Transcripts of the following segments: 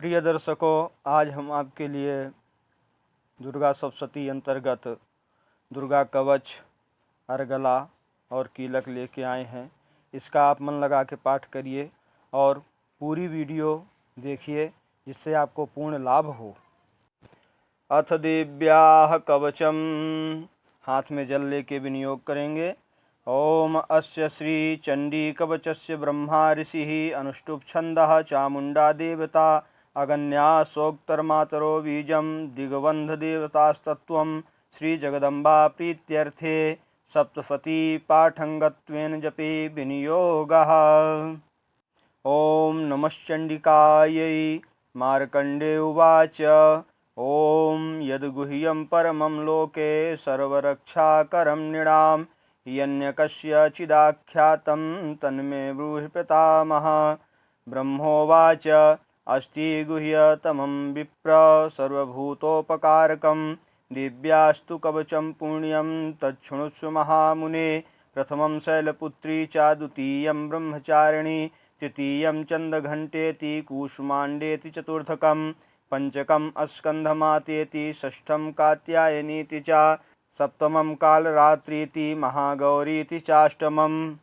प्रिय दर्शकों, आज हम आपके लिए दुर्गा सप्तशती अंतर्गत दुर्गा कवच, अर्गला और कीलक लेके आए हैं। इसका आप मन लगा के पाठ करिए और पूरी वीडियो देखिए जिससे आपको पूर्ण लाभ हो। अथ दिव्याः कवचम, हाथ में जल लेके विनियोग करेंगे। ओम अस्य श्री चंडी कवचस्य ब्रह्मा ऋषिः अनुष्टुप छंदः चामुंडा देवता अगन्या सोक्तर्मातरो बीजं दिग्बंध देवतास्तत्वं श्री जगदम्बा प्रीत्यर्थे सप्तशती पाठंगत्वेन जपे विनियोगः। ओम नमश्चंडिकायै। मार्कंडे उवाच ओम यद्गुह्यं परमं लोके सर्वरक्षाकरं नृणां यन्यकस्यचिदाख्यातं तन्मे ब्रूहि पितामह। ब्रह्मोवाच अस्ति गुह्यतमं विप्र सर्वभूतोपकारकं दिव्यास्तु कवचं पुण्यं तच्छृणुष्व महामुने। प्रथमं शैलपुत्री च द्वितीयं ब्रह्मचारिणी तृतीयं चन्द्रघण्टेति कूष्माण्डेति चतुर्थकं पंचकम् अस्कन्धमातेति षष्ठं कात्यायनीति च सप्तमं कालरात्रीति महागौरीति चाष्टमं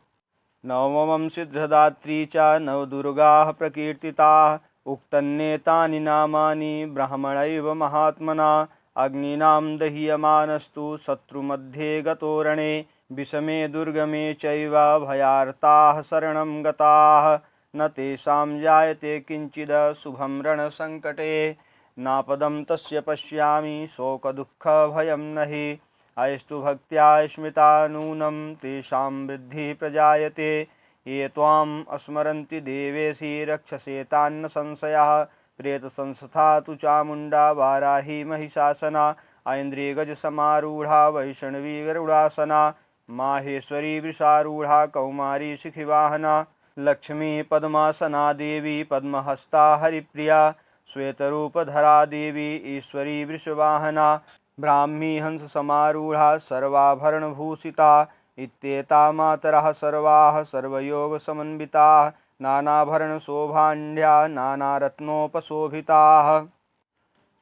नवमं सिद्धदात्री च नवदुर्गाः प्रकीर्तिताः। उक्तन्नेतानि नामानि ब्राह्मणैव महात्मना अग्निनां दह्यमानस्तु शत्रुमध्ये गतोरणे विषमे दुर्गमे चैव भयार्ताः शरणं गताः न तेषां जायते किंचिद शुभं रणसंकटे नापदं तस्य पश्यामि शोकदुःखभयं नहि अयस्तु भक्त्या स्मृता नूनं तेषां वृद्धिः प्रजायते ये त्वां स्मरन्ति देवेशि रक्षसे तान्न संशयः प्रेतसंस्था तु चामुण्डा वाराही महिषासना ऐन्द्रियगजसमारूढा वैष्णवी गरुडासना माहेश्वरी वृषारूढ़ा कौमारी शिखिवाहना लक्ष्मी पद्मासना देवी पद्महस्ता हरिप्रिया श्वेतरूपधरा देवी ईश्वरी वृषवाहना ब्राह्मी हंस समारूढ़ा सर्वाभरणभूषिता इत्येता मातरः सर्वाः सर्वयोगसमन्विताः नानाभरणशोभाढ्या नानारत्नोपशोभिताः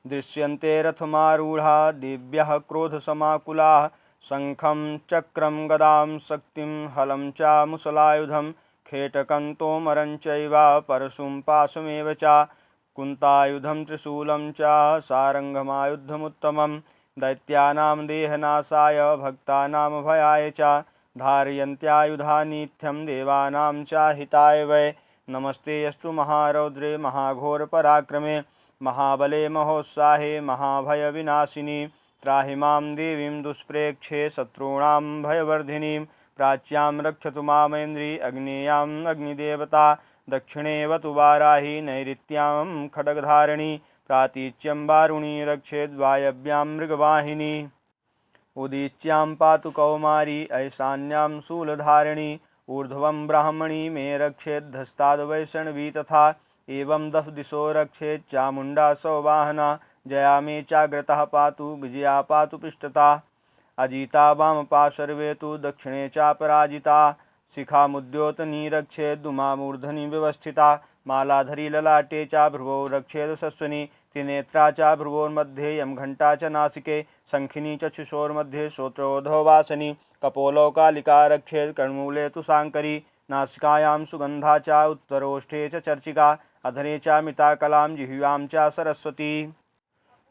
दृश्यन्ते रथमारूढ़ा दिव्यः क्रोधसमाकुलाः शंखं चक्रं गदां शक्तिं हलं च मुसलायुधं खेटकं तोमरं चैव परशुं पाशमेव च कुन्तायुधं त्रिशूलं च सारंगमायुधमुत्तमं दैत्यानां देहनाशाय भक्तानां भयाय च धारयन्त्यायुधानित्यं देवानां च हिताय वै। नमस्ते अस्तु महारौद्रे महाघोरपराक्रमे महाबले महोत्साहे महाभयविनाशिनी त्राहि मां देवीं दुष्प्रेक्षे शत्रूणां भयवर्धिनीं प्राच्यां रक्षतु मामेन्द्री अग्नेयाम् अग्निदेवता दक्षिणेवतु वाराही नैऋत्यां खड्गधारिणी प्रातीच्यं वारुणी रक्षेद्वायव्यां मृगवाहिनी उदीच्यां पातु कौमारी ऐशान्यां शूलधारिणी ऊर्ध्वं ब्राह्मणी मे रक्षेद्धस्ताद्वैष्णवी तथा एवं दश दिशो रक्षेत् चामुण्डा सौवाहना जया मे चाग्रतः पातु विजया पातु पृष्ठता अजिता वामपा सर्वे तु दक्षिणे चापराजिता शिखामुद्योतनी रक्षेद्दुमामूर्धनि व्यवस्थिता मालाधरी ललाटे च भ्रुवौ रक्षेद सस्वनी त्रिनेत्रा च भ्रुवोर्मध्ये यं घण्टा च नासिके शंखिनी चक्षुषोर्मध्ये श्रोत्रोर्ध्ववासिनी कपोलौ कालिका रक्षेत् कर्णमूले तु शाङ्करी नासिकायां सुगन्धा च उत्तरोष्ठे च चर्चिका अधरे च मिताकलां जिह्वां च सरस्वती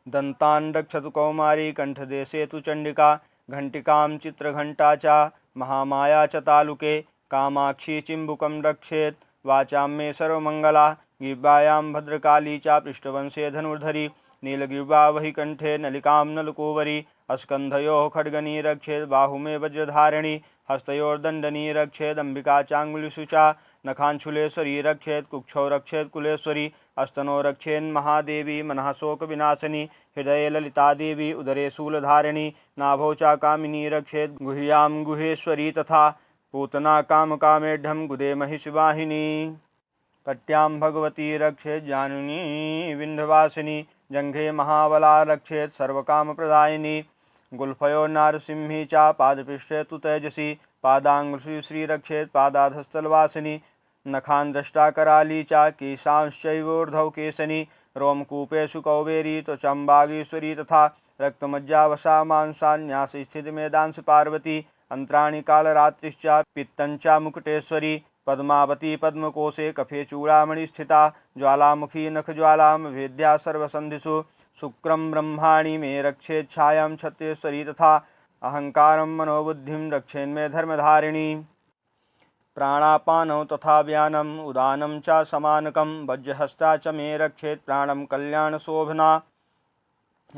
दन्तान् रक्षतु कौमारी कंठदेशे तु चंडिका घंटिकां चित्रघंटा च महामाया च तालुके कामाक्षी चिम्बुकं रक्षेत् वाचां मे सर्वमंगला गिह्वायां भद्रकाली च पृष्ठवंशे धनुर्धरी नीलगिह्वा वही कंठे नलिकां नलकोवरी अस्कन्धयोः खड्गनी रक्षेत् बाहुमे वज्रधारिणी हस्तयोर्दण्डनी रक्षेदम्बिका चाङ्गुलिषु च नखांशूलेश्वरी रक्षेत् कुक्षौ रक्षेत् कुलेश्वरी अस्तनो रक्षेन्महादेवी मनः शोकविनाशिनी हृदये ललिता देवी उदरे शूलधारिणी नाभौ च कामिनी रक्षेत् गुह्यां गुहेश्वरी तथा पूतना कामकामेढ्यं गुदे महिषवाहिनी कट्यां भगवती रक्षेत् जानुनी विन्ध्यवासिनी जंघे महाबला रक्षेत् सर्वकामप्रदायिनी गुल्फयो नारसिंही च पादपृष्ठे तु तेजसी पादांगुषु श्रीरक्षेत् पादाधस्तलवासिनी नखान् दष्टा कराली च केशांश्चैवोर्ध्वौ केशनी रोमकूपेषु कौबेरी त्वचं वागीश्वरी तथा रक्तमज्जावसा मांसान्यासस्थितिमेदांसि पार्वती अंतराणि कालरात्रिश्च पित्तञ्च मुकुटेश्वरी पद्मावती पद्मकोशे कफे चूड़ामणि स्थिता ज्वालामुखी नखज्वालां भेद्या सर्वसन्धिषु शुक्रं ब्रह्माणि मे रक्षेच्छायां छत्तेश्वरी तथा अहंकारं मनोबुद्धिं रक्षेन्मे धर्मधारिणी प्राणापानौ तथा व्यानम् उदानं च समानकं वज्रहस्ता च मे रक्षेत् प्राणं कल्याणशोभना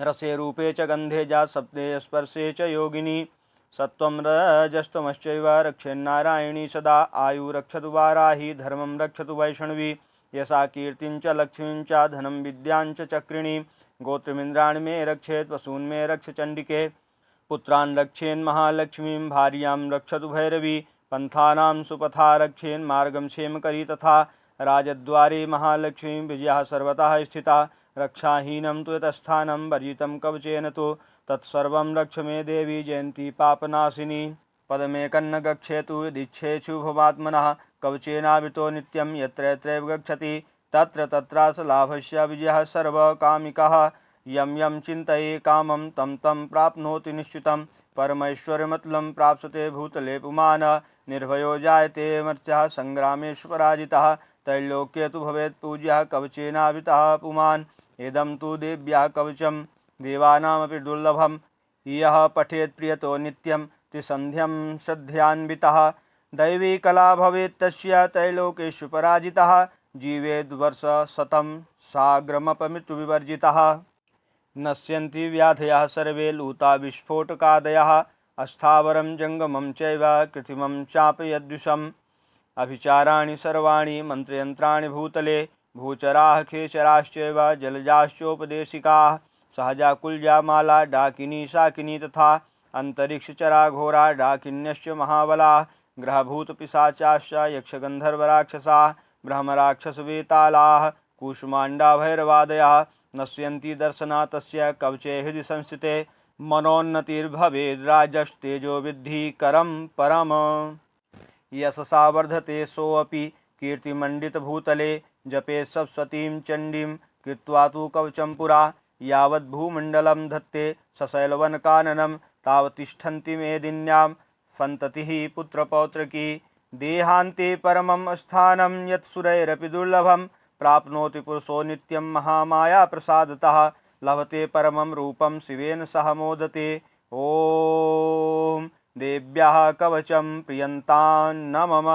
रसे रूपे च गंधे च शब्दे स्पर्शे च योगिनी सत्वं रजस्तमश्चैव रक्षेन्नारायणी सदा आयु रक्षतु वाराही धर्मं रक्षतु वैष्णवी यशा कीर्तिं च लक्ष्मीं च धनं विद्यां च चक्रिणी गोत्रमिन्द्राणि मे रक्षेत् वसून् मे रक्ष चण्डिके पुत्रान् रक्षेन् महालक्ष्मीं भार्यां रक्षतु भैरवी पंथानां सुपथा रक्षेन् मार्गं क्षेमकरी तथा राजद्वारे महालक्ष्मीं विजया सर्वतः स्थिता रक्षाहीनं तु यतस्थानं वर्जितं कवचेन तु तत्सर्वं रक्ष मे देवी जयन्ती पापनाशिनी पदमेकन्न गच्छेतु यदिच्छेषु भवात्मनः कवचेनावृतो नित्यं यत्र यत्रैव गच्छति तत्र तत्रास लाभस्य विजयः सर्वकामिकः यं यं चिन्तये कामं तं तं प्राप्नोति निश्चितं परमैश्वर्यमतुलं प्राप्स्यते भूतले पुमान् निर्भयो जायते मर्त्यः संग्रामेषु पराजितः त्रैलोक्ये तु भवेत् पूज्यः कवचेनावृतः पुमान् इदं तु देव्याः कवचं देवानामपि दुर्लभं यः पठेत् प्रियतो नित्यं त्रिसन्ध्यं श्रद्धयान्वितः दैवी कला भवेत् तस्य त्रैलोकेषु पराजितः जीवेद्वर्षशतं साग्रमपमृत्युविवर्जितः नश्यन्ति व्याधयः सर्वे लूता विस्फोटकादयः अस्थावरं जङ्गमं चैव कृत्रिमं चापयद्विषम् अभिचाराणि सर्वाणि मन्त्रयन्त्राणि भूतले भूचराः खेचराश्चैव जलजाश्चोपदेशिकाः सहजा कुल्जा माला डाकिनी शाकिनी तथा अंतरिक्षचरा घोरा डाकिन्यश्च महाबलाः ग्रहभूतपिशाचाश्च यक्षगन्धर्वराक्षसाः ब्रह्मराक्षसवेतालाः कूष्माण्डा भैरवादयः नश्यन्ति दर्शना तस्य कवचे हृदि संस्थिते मनोन्नतिर्भवेद्राजस्तेजो विद्धि करं परम यशसा वर्धते सोऽपि कीर्तिमण्डितभूतले जपे सप्तशतीं चण्डीं कृत्वा तु कवचं पुरा यावद्भूमण्डलं धत्ते सशैलवनकाननं तावत्तिष्ठन्ति मेदिन्यां सन्ततिः पुत्रपौत्रकी देहान्ते परमं स्थानं यत्सुरैरपि दुर्लभं प्राप्नोति पुरुषो नित्यं महामाया प्रसादतः लभते परमं रूपं शिवेन सह मोदते ओम देव्याः कवचं प्रियन्तान्न मम।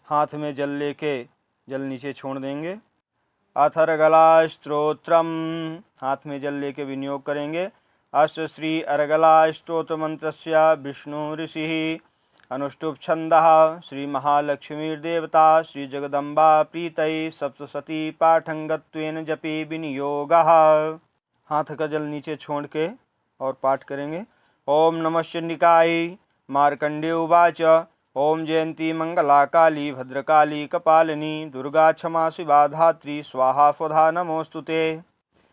हाथ में जल लेके जल नीचे छोड़ देंगे। अथर्गला स्तोत्रम, हाथ में जल लेके विनियोग करेंगे। अस्य श्री अर्गला स्तोत्र मंत्रस्य विष्णु ऋषि अनुष्टुप छंदः श्री महालक्ष्मीर्देवता श्री जगदम्बा प्रीतये सप्तशती पाठंगत्वेन जपे विनियोगः। हाथ का जल नीचे छोड़ के और पाठ करेंगे। ओम नमः चंडिकाय। मार्कंडेय उवाच ओम जयंती मंगला काली भद्रकाली कपालिनी दुर्गा क्षमा शिवा धात्री स्वाहा स्वधा नमोस्तुते।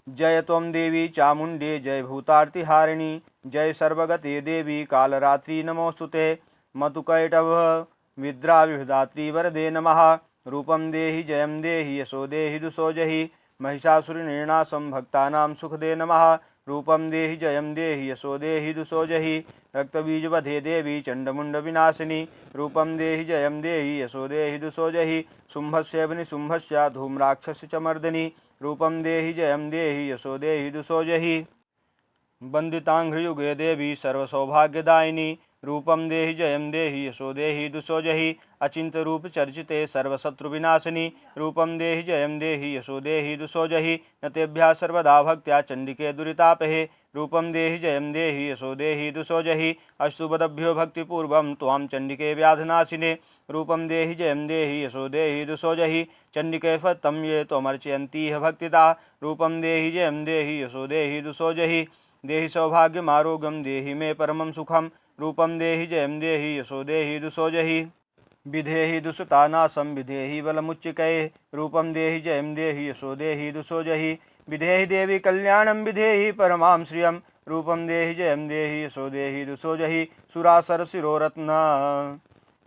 जय त्वं देवी चामुंडे जय भूतार्तिहारिणी जय सर्वगते देवी कालरात्रि नमोस्तुते। मतुकैटभ विद्राविधात्री वरदे नमः। रूपं देहि जयं देहि यशो देहि दुषो जहि महिषासुरनिर्नाशं भक्तानां सुखदे नमः। रूपं देहि जयं देहि यशो देहि दुषो जहि रक्तबीजवधे देवी चंडमुंड विनाशिनी। रूपं देहि जयं देहि यशो देहि दुषो जहि शुंभस्य निशुंभस्य धूम्राक्षस्य च मर्दिनी। रूपं देहि जयं देहि यशो देहि दुषो जहि वन्दिताङ्घ्रियुगे देवी सर्वसौभाग्यदायिनी। रूपं देहि जयं देहि यशो देहि दुषो जहि अचिंत रूप चर्चिते सर्वशत्रुविनाशिनी। रूपं देहि जयं देहि यशो देहि दुषो जहि न तेभ्यः सर्वदा भक्त्या चंडिके दुरितापहे। रूपं देहि जयं देहि यशो देहि दुषो जहि अशुभदभ्यो भक्तिपूर्वं त्वां चंडिके व्याधनाशिने। रूपं देहि जयं देहि यशो देहि दुषो जहि चंडिके फतं ये त्वमर्चयन्तीह भक्तिदा। रूपं देहि जयं देहि यशो देहि दुषो जहि देहि सौभाग्यमारोग्यं देहि मे परमं सुखं। रूपं देहि जयं देहि यशो देहि दुषो जहि विधेहि दुषितानाशं विधेहि बलमुच्चिकये। रूपं देहि जयं देहि यशो देहि दुषो जहि विधेहि देवी कल्याणं विधेहि परमां श्रियं। रूपं देहि जयं देहि यशो देहि दुषो जहि सुरासर शिरोरत्न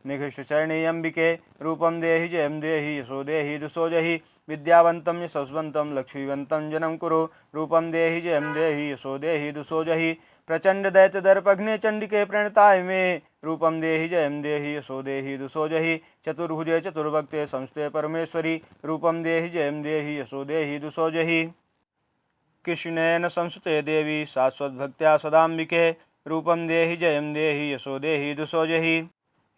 निकृष्टचरणे अम्बिके रूपं देहि जयं देहि यशो देहि दुसो जहि विद्यावन्तं यशस्वन्तं लक्ष्मीवन्तं जनं कुरु रूपं देहि जयं देहि यशो देहि दुसो जहि प्रचंड दैत्य दर्पघ्ने चंडिके प्रणताय मे रूपम देहि जयम देहि यशो देहि दुसो जहि चतुर्भुजे चतुर्भक्ते संस्ते परमेश्वरी रूपम देहि जयम देहि यशो देहि दुसो जहि कृष्णेन संस्ते देवी शाश्वत भक्त्या सदाम्बिके रूपम देहि जयम देहि यशो देहि दुसो जहि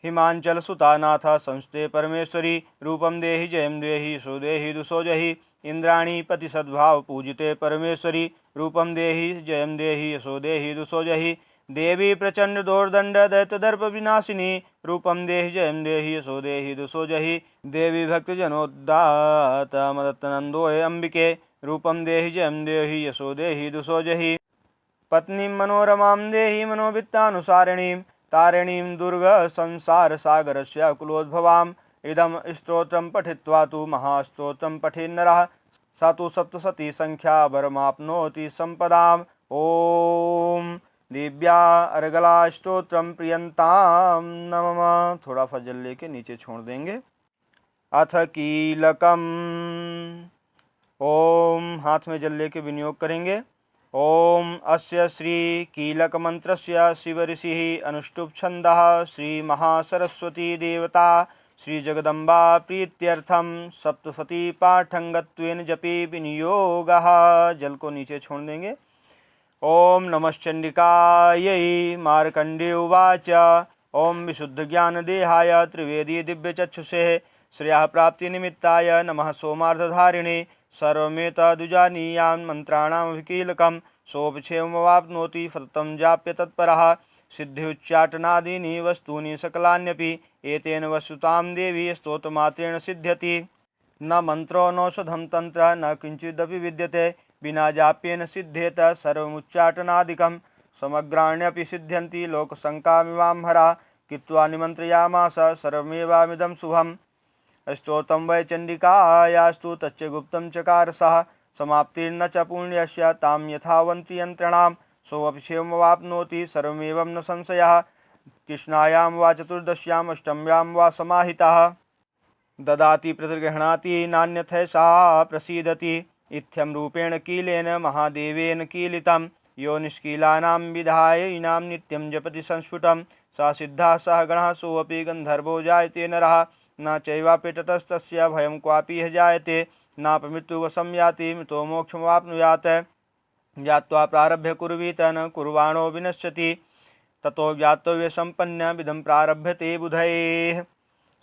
हिमांचल सुतानाथ संस्ते परमेश्वरी रूपम देहि जयम देहि यशो देहि दुसो जहि इंद्राणी पति सद्भाव पूजिते परमेश्वरी रूपम देहि जयम देहि यशो देहि दुसो जहि देवी प्रचंड दोर्दंड दैत्य दर्प विनाशिनी रूपम देहि जयम देहि यशो देहि दुसो जहि देवी भक्त जनोद्दात मदत्तनंदोय अंबिके रूपम देहि जयम देहि यशो देहि दुसो जहि पत्नीं मनोरमां देहि मनोवित्तानुसारिणीं तारिणीं दुर्ग संसार सागरस्य कुलोद्भवाम् इदं स्तोत्रं पठित्वा तु महास्तोत्रं पठेन्नरः स तु सप्तशती संख्या वरमाप्नोति संपदाम्। ओम दिव्या अर्गला स्तोत्रम प्रियंताम नमः। थोड़ा सा जल लेके नीचे छोड़ देंगे। अथ कीलकम, ओम हाथ में जल लेके विनियोग करेंगे। ओम अस्य श्री कीलक मंत्रस्य शिव ऋषिः अनुष्टुप् छन्दः श्री महासरस्वती देवता श्री जगदम्बा प्रीत्यर्थम सप्तशती पाठंगत्वेन जपे विनियोगः। जल को नीचे छोड़ देंगे। ओम नमश्चंडिकायै। मार्कंडेय उवाच ओम विशुद्धज्ञानदेहाय त्रिवेदी दिव्यचक्षुषे श्रेयः प्राप्तिनिमित्ताय नमः सोमार्धधारिणे सर्वमेतदुजानीयां मन्त्राणामभिकीलकं सोपक्षेमवाप्नोति सततं जाप्य तत्परः सिद्ध्युच्चाटनादीनि वस्तूनि सकलान्यपि एतेन वस्तुतां देवी स्तोत्रमात्रेण सिद्ध्यति। न मन्त्रो नौषधं तन्त्र न किञ्चिदपि विद्यते विना जाप्येन सिद्ध्येत सर्वमुच्चाटनादिकं समग्राण्यपि सिद्ध्यन्ति लोकशङ्कामिवाम्हरा कृत्वा निमन्त्रयामास सर्वमेवामिदं शुभम्। स्तोत्रं वै चण्डिकायास्तु तच्च गुप्तं चकार सः समाप्तिर्न च पुण्यस्य तां यथावन्त्ययन्त्रणां सोऽपि क्षेमवाप्नोति सर्वमेवं न संशयः। कृष्णायां वा चतुर्दश्यां अष्टम्यां वा समाहितः ददाति प्रतिगृह्णाति नान्यथैषा प्रसीदति इत्थं रूपेण कीलेन महादेवेन कीलितं यो निष्कीलानां विधायिनां नित्यं जपति संस्फुटं स सिद्धः सह गणः सोऽपि गन्धर्वो जायते नरः न चैवापि ततस्तस्य भयं क्वापि जायते नापमृत्युवशं याति मृतो मोक्षमवाप्नुयात् ज्ञात्वा प्रारभ्य कुर्वीत न कुर्वाणो विनश्यति ततो ज्ञातव्य संपन्न विधं प्रारभ्यते बुधैः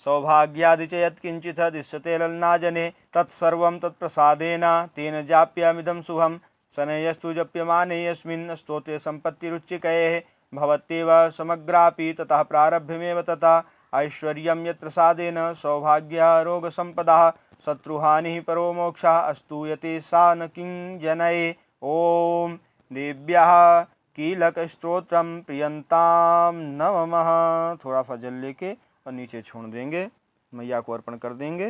सौभाग्यादि च यत्किञ्चित् दृश्यते ललनाजने तत्सर्वं तत्प्रसादेन तेन जाप्यमिदं शुभं शनैस्तु जप्यमाने यस्मिन् स्तोत्रे सम्पत्तिरुच्चिकैः भवत्येव समग्रापि ततः प्रारभ्यमेव तथा ऐश्वर्यं यत्प्रसादेन सौभाग्यरोगसम्पदः शत्रुहानिः परो मोक्षः अस्तूयते सा न किंजनये। ओम देव्याः कीलकस्तोत्रं प्रियंतां नमः। थोड़ा सा जल लेके और नीचे छोड़ देंगे, मैया को अर्पण कर देंगे।